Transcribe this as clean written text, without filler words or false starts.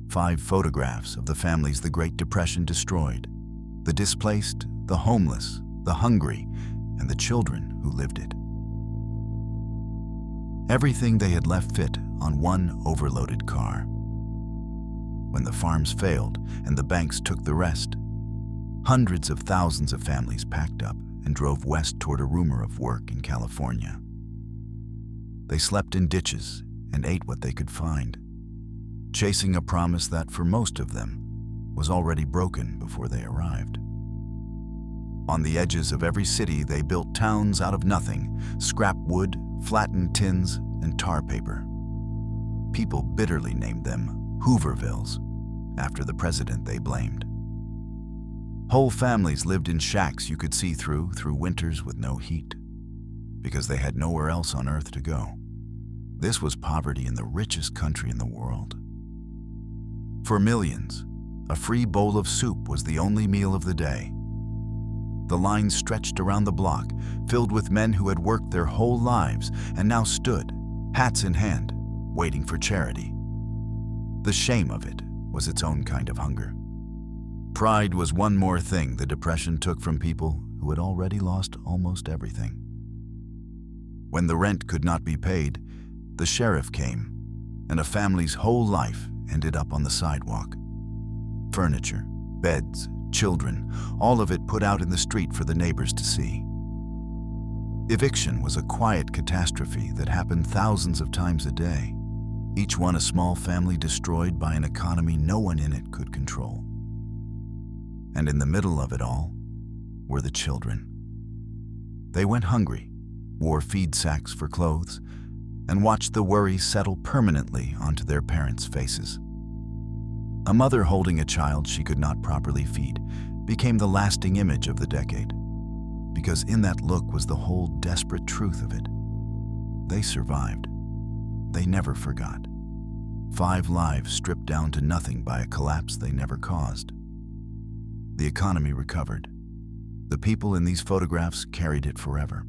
5 photographs of the families the Great Depression destroyed: the displaced, the homeless, the hungry, and the children who lived it. Everything they had left fit on one overloaded car. When the farms failed and the banks took the rest, hundreds of thousands of families packed up and drove west toward a rumor of work in California. They slept in ditches and ate what they could find, chasing a promise that, for most of them, was already broken before they arrived. On the edges of every city, they built towns out of nothing: scrap wood, flattened tins, and tar paper. People bitterly named them Hoovervilles, after the president they blamed. Whole families lived in shacks you could see through winters with no heat, because they had nowhere else on earth to go. This was poverty in the richest country in the world. For millions, a free bowl of soup was the only meal of the day. The lines stretched around the block, filled with men who had worked their whole lives and now stood, hats in hand, waiting for charity. The shame of it was its own kind of hunger. Pride was one more thing the Depression took from people who had already lost almost everything. When the rent could not be paid, the sheriff came, and a family's whole life ended up on the sidewalk. Furniture, beds, children, all of it put out in the street for the neighbors to see. Eviction was a quiet catastrophe that happened thousands of times a day, each one a small family destroyed by an economy no one in it could control. And in the middle of it all were the children. They went hungry, wore feed sacks for clothes, and watched the worry settle permanently onto their parents' faces. A mother holding a child she could not properly feed became the lasting image of the decade, because in that look was the whole desperate truth of it. They survived. They never forgot. 5 lives stripped down to nothing by a collapse they never caused. The economy recovered. The people in these photographs carried it forever.